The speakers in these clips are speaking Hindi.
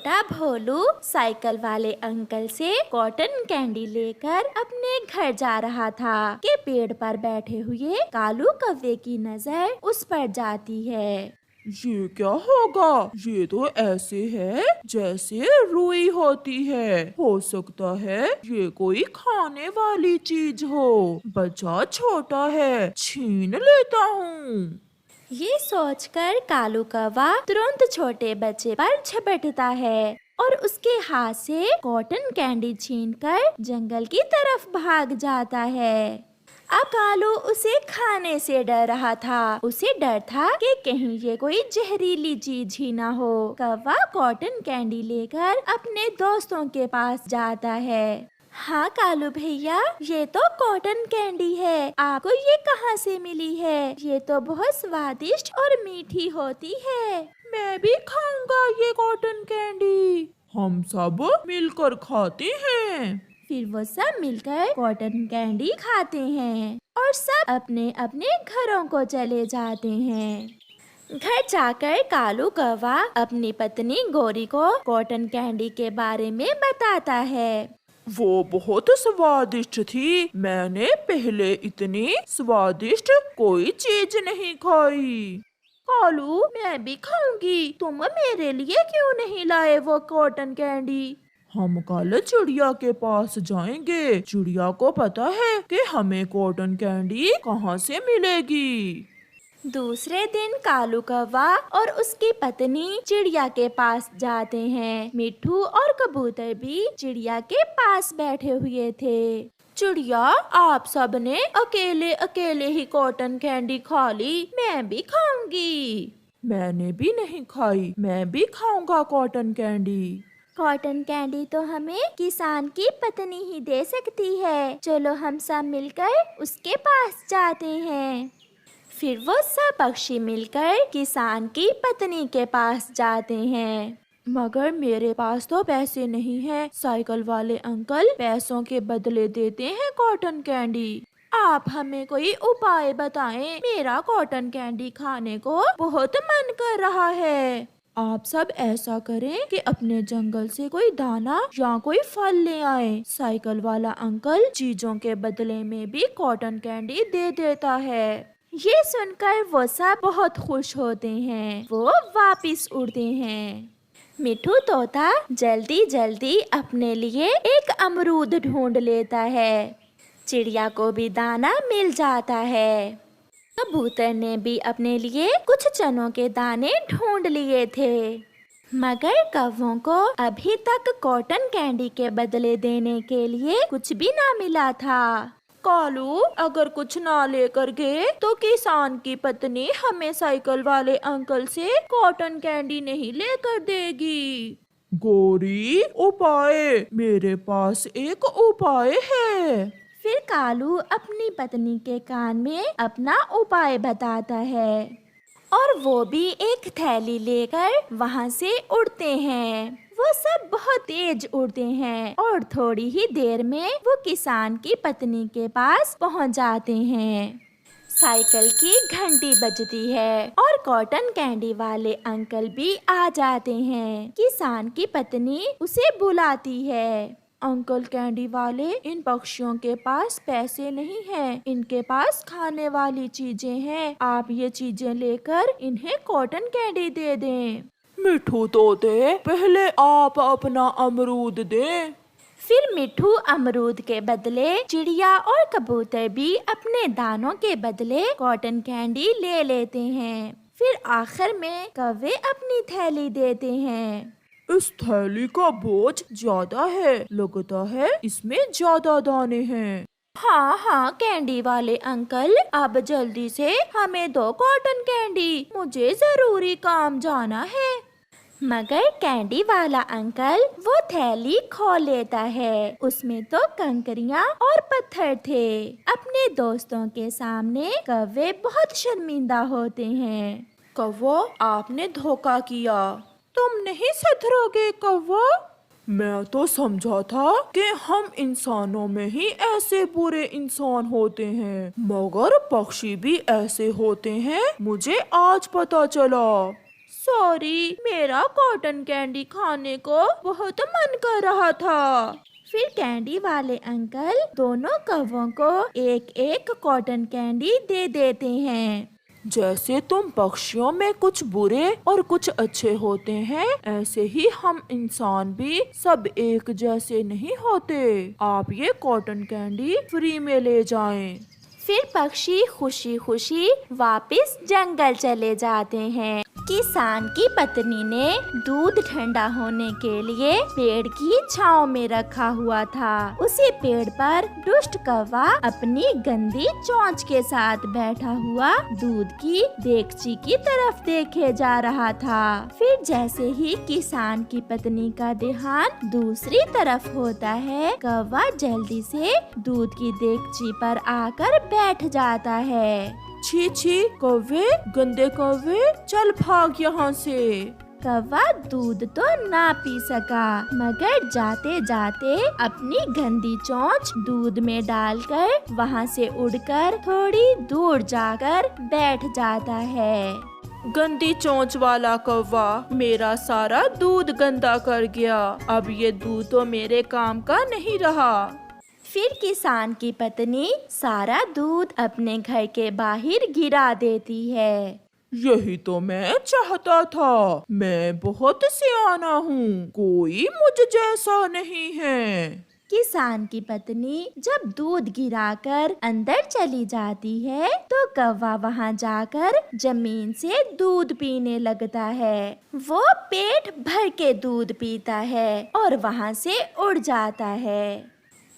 छोटा भोलू साइकिल वाले अंकल से कॉटन कैंडी लेकर अपने घर जा रहा था कि पेड़ पर बैठे हुए कालू कौवे की नजर उस पर जाती है। ये क्या होगा? ये तो ऐसे है जैसे रुई होती है। हो सकता है ये कोई खाने वाली चीज हो। बच्चा छोटा है, छीन लेता हूँ। ये सोचकर कालू कौवा तुरंत छोटे बच्चे पर झपटता है और उसके हाथ से कॉटन कैंडी छीनकर जंगल की तरफ भाग जाता है। अब कालू उसे खाने से डर रहा था। उसे डर था कि कहीं ये कोई जहरीली चीज ही ना हो। कौवा कॉटन कैंडी लेकर अपने दोस्तों के पास जाता है। हाँ कालू भैया, ये तो कॉटन कैंडी है। आपको ये कहाँ से मिली है? ये तो बहुत स्वादिष्ट और मीठी होती है। मैं भी खाऊंगा ये कॉटन कैंडी। हम सब मिलकर खाते हैं। फिर वो सब मिलकर कॉटन कैंडी खाते हैं और सब अपने अपने घरों को चले जाते हैं। घर जाकर कालू कौवा अपनी पत्नी गोरी को कॉटन कैंडी के बारे में बताता है। वो बहुत स्वादिष्ट थी। मैंने पहले इतनी स्वादिष्ट कोई चीज नहीं खाई। कालू, मैं भी खाऊंगी। तुम मेरे लिए क्यों नहीं लाए वो कॉटन कैंडी? हम कल चिड़िया के पास जाएंगे। चिड़िया को पता है कि हमें कॉटन कैंडी कहाँ से मिलेगी। दूसरे दिन कालू कौवा और उसकी पत्नी चिड़िया के पास जाते हैं। मिट्ठू और कबूतर भी चिड़िया के पास बैठे हुए थे। चिड़िया, आप सब ने अकेले अकेले ही कॉटन कैंडी खा ली। मैं भी खाऊंगी। मैंने भी नहीं खाई। मैं भी खाऊंगा कॉटन कैंडी। कॉटन कैंडी तो हमें किसान की पत्नी ही दे सकती है। चलो हम सब मिलकर उसके पास जाते हैं। फिर वो सब पक्षी मिलकर किसान की पत्नी के पास जाते हैं। मगर मेरे पास तो पैसे नहीं है। साइकिल वाले अंकल पैसों के बदले देते हैं कॉटन कैंडी। आप हमें कोई उपाय बताएं। मेरा कॉटन कैंडी खाने को बहुत मन कर रहा है। आप सब ऐसा करें कि अपने जंगल से कोई दाना या कोई फल ले आए। साइकिल वाला अंकल चीजों के बदले में भी कॉटन कैंडी दे देता है। ये सुनकर वो सब बहुत खुश होते हैं। वो वापिस उड़ते हैं। मिट्ठू तोता जल्दी जल्दी अपने लिए एक अमरूद ढूंढ लेता है। चिड़िया को भी दाना मिल जाता है। कबूतर ने भी अपने लिए कुछ चनों के दाने ढूंढ लिए थे। मगर कौवों को अभी तक कॉटन कैंडी के बदले देने के लिए कुछ भी ना मिला था। कालू, अगर कुछ ना लेकर गए तो किसान की पत्नी हमें साइकिल वाले अंकल से कॉटन कैंडी नहीं लेकर देगी। गोरी, उपाय। मेरे पास एक उपाय है। फिर कालू अपनी पत्नी के कान में अपना उपाय बताता है और वो भी एक थैली लेकर वहाँ से उड़ते हैं। वो सब बहुत तेज उड़ते हैं और थोड़ी ही देर में वो किसान की पत्नी के पास पहुँच जाते हैं। साइकिल की घंटी बजती है और कॉटन कैंडी वाले अंकल भी आ जाते हैं। किसान की पत्नी उसे बुलाती है। अंकल कैंडी वाले, इन पक्षियों के पास पैसे नहीं हैं। इनके पास खाने वाली चीजें हैं। आप ये चीजें लेकर इन्हें कॉटन कैंडी दे दें। मिट्ठू तोते, पहले आप अपना अमरूद दें। फिर मिट्ठू अमरूद के बदले चिड़िया और कबूतर भी अपने दानों के बदले कॉटन कैंडी ले लेते हैं। फिर आखिर में कौवे अपनी थैली देते हैं। इस थैली का बोझ ज्यादा है। लगता है इसमें ज्यादा दाने हैं। हाँ हाँ कैंडी वाले अंकल, अब जल्दी से हमें दो कॉटन कैंडी। मुझे जरूरी काम जाना है। मगर कैंडी वाला अंकल वो थैली खोल लेता है। उसमें तो कंकरियाँ और पत्थर थे। अपने दोस्तों के सामने कौवे बहुत शर्मिंदा होते हैं। कौवा, आपने धोखा किया। तुम नहीं सुधरोगे कौवा। मैं तो समझा था कि हम इंसानों में ही ऐसे बुरे इंसान होते हैं, मगर पक्षी भी ऐसे होते हैं। मुझे आज पता चला। सॉरी, मेरा कॉटन कैंडी खाने को बहुत मन कर रहा था। फिर कैंडी वाले अंकल दोनों कौवों को एक एक कॉटन कैंडी दे देते हैं। जैसे तुम पक्षियों में कुछ बुरे और कुछ अच्छे होते हैं, ऐसे ही हम इंसान भी सब एक जैसे नहीं होते। आप ये कॉटन कैंडी फ्री में ले जाएं। फिर पक्षी खुशी खुशी वापस जंगल चले जाते हैं। किसान की पत्नी ने दूध ठंडा होने के लिए पेड़ की छांव में रखा हुआ था। उसी पेड़ पर दुष्ट कौवा अपनी गंदी चोंच के साथ बैठा हुआ दूध की देगची की तरफ देखे जा रहा था। फिर जैसे ही किसान की पत्नी का ध्यान दूसरी तरफ होता है, कौवा जल्दी से दूध की देगची पर आकर बैठ जाता है। छी छी कौवे, गंदे कौवे, चल भाग यहाँ से। कौवा दूध तो ना पी सका, मगर जाते जाते अपनी गंदी चोंच दूध में डालकर वहाँ से उड़कर थोड़ी दूर जाकर बैठ जाता है। गंदी चोंच वाला कौवा मेरा सारा दूध गंदा कर गया। अब ये दूध तो मेरे काम का नहीं रहा। फिर किसान की पत्नी सारा दूध अपने घर के बाहर गिरा देती है। यही तो मैं चाहता था। मैं बहुत सियाना हूँ, कोई मुझ जैसा नहीं है। किसान की पत्नी जब दूध गिराकर अंदर चली जाती है, तो कौवा वहाँ जाकर जमीन से दूध पीने लगता है। वो पेट भर के दूध पीता है और वहाँ से उड़ जाता है।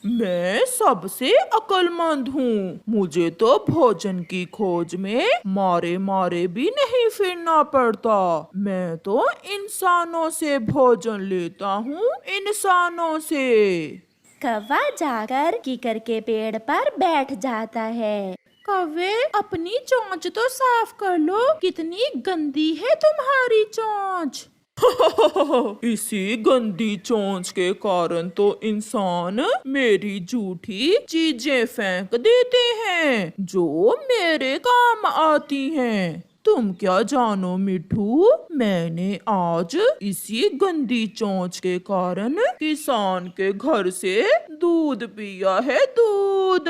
मैं सबसे अक्लमंद हूँ। मुझे तो भोजन की खोज में मारे मारे भी नहीं फिरना पड़ता। मैं तो इंसानों से भोजन लेता हूँ, इंसानों से। कौवा जाकर कीकर के पेड़ पर बैठ जाता है। कौवे, अपनी चोंच तो साफ कर लो, कितनी गंदी है तुम्हारी चोंच। इसी गंदी चोंच के कारण तो इंसान मेरी झूठी चीजें फेंक देते हैं जो मेरे काम आती हैं। तुम क्या जानो मिठू, मैंने आज इसी गंदी चोंच के कारण किसान के घर से दूध पिया है, दूध।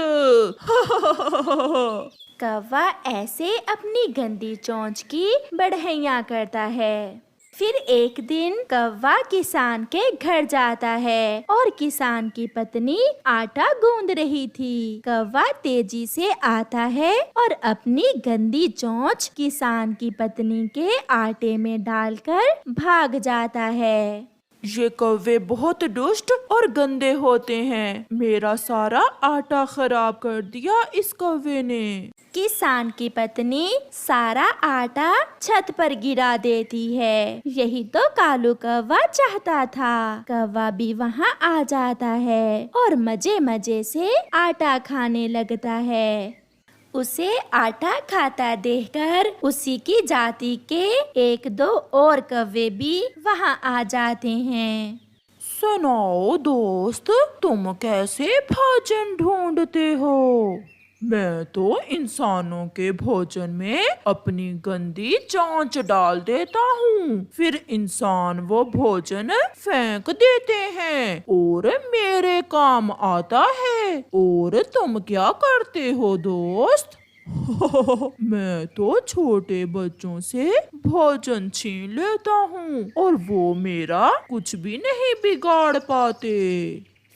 कौवा ऐसे अपनी गंदी चोंच की बढ़ैया करता है। फिर एक दिन कौवा किसान के घर जाता है और किसान की पत्नी आटा गूंद रही थी। कौवा तेजी से आता है और अपनी गंदी चोंच किसान की पत्नी के आटे में डालकर भाग जाता है। ये कौवे बहुत दुष्ट और गंदे होते हैं। मेरा सारा आटा खराब कर दिया इस कौवे ने। किसान की पत्नी सारा आटा छत पर गिरा देती है। यही तो कालू कौवा चाहता था। कौवा भी वहाँ आ जाता है और मजे मजे से आटा खाने लगता है। उसे आटा खाता देखकर उसी की जाति के एक दो और कौवे भी वहाँ आ जाते हैं। सुनाओ दोस्त, तुम कैसे भोजन ढूंढते हो? मैं तो इंसानों के भोजन में अपनी गंदी चोंच डाल देता हूँ, फिर इंसान वो भोजन फेंक देते हैं और मेरे काम आता है। और तुम क्या करते हो दोस्त? मैं तो छोटे बच्चों से भोजन छीन लेता हूँ और वो मेरा कुछ भी नहीं बिगाड़ पाते।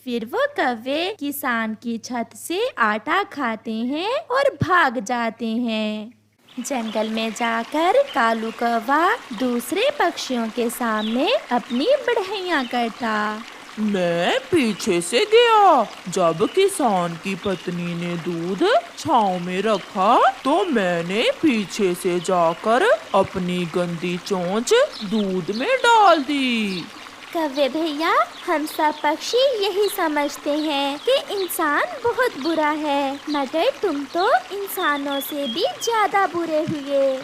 फिर वो कौवे किसान की छत से आटा खाते हैं और भाग जाते हैं। जंगल में जाकर कालू कौवा दूसरे पक्षियों के सामने अपनी बढ़ैया करता। मैं पीछे से गया। जब किसान की पत्नी ने दूध छांव में रखा तो मैंने पीछे से जाकर अपनी गंदी चोंच दूध में डाल दी। कौवे भैया, हम सब पक्षी यही समझते हैं कि इंसान बहुत बुरा है, मगर तुम तो इंसानों से भी ज्यादा बुरे हुए।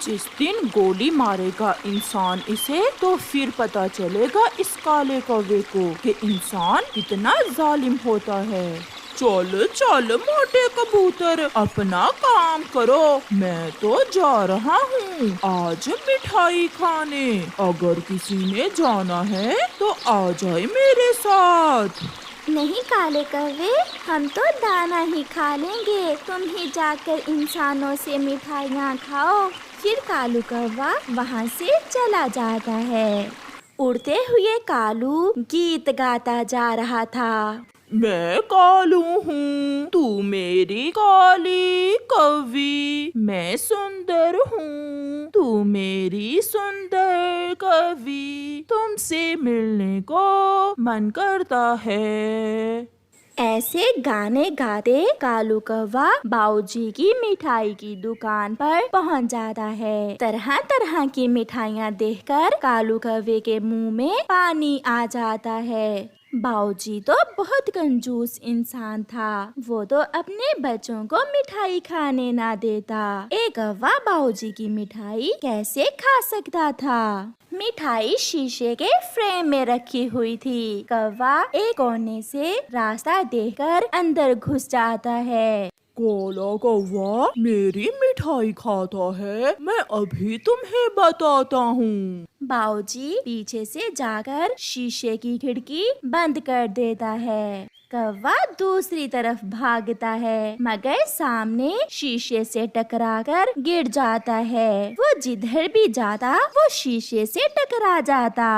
जिस दिन गोली मारेगा इंसान इसे, तो फिर पता चलेगा इस काले कौवे को कि इंसान कितना जालिम होता है। चल चल मोटे कबूतर, अपना काम करो, मैं तो जा रहा हूँ आज मिठाई खाने। अगर किसी ने जाना है तो आ जाए मेरे साथ। नहीं काले कौवे, हम तो दाना ही खा लेंगे, तुम ही जाकर इंसानों से मिठाइयाँ खाओ। फिर कालू कौवा वहाँ से चला जाता है। उड़ते हुए कालू गीत गाता जा रहा था। मैं कालू हूँ, तू मेरी काली कौवी, मैं सुंदर हूँ, तू मेरी सुंदर कौवी, तुमसे मिलने को मन करता है। ऐसे गाने गाते कालू कौवा बाऊजी की मिठाई की दुकान पर पहुंच जाता है। तरह तरह की मिठाइयाँ देखकर कालू कौवे के मुंह में पानी आ जाता है। बाऊजी तो बहुत कंजूस इंसान था, वो तो अपने बच्चों को मिठाई खाने ना देता। एक कौवा बाऊजी की मिठाई कैसे खा सकता था? मिठाई शीशे के फ्रेम में रखी हुई थी। कौवा एक कोने से रास्ता देखकर अंदर घुस जाता है। काला कौवा मेरी मिठाई खाता है, मैं अभी तुम्हें बताता हूँ। बाऊजी पीछे से जाकर शीशे की खिड़की बंद कर देता है। कौवा दूसरी तरफ भागता है, मगर सामने शीशे से टकराकर गिर जाता है। वो जिधर भी जाता वो शीशे से टकरा जाता।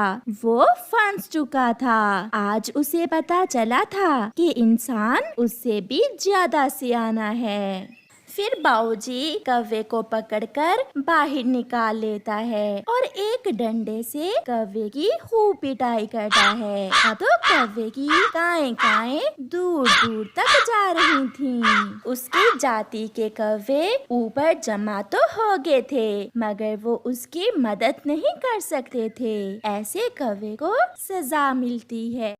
वो फंस चुका था। आज उसे पता चला था कि इंसान उससे भी ज्यादा सियाना है। फिर बाऊजी कौवे को पकड़कर बाहर निकाल लेता है और एक डंडे से कौवे की खूब पिटाई करता है। अब तो कौवे की काएं काएं दूर दूर तक जा रही थीं। उसकी जाति के कौवे ऊपर जमा तो हो गए थे, मगर वो उसकी मदद नहीं कर सकते थे। ऐसे कौवे को सजा मिलती है।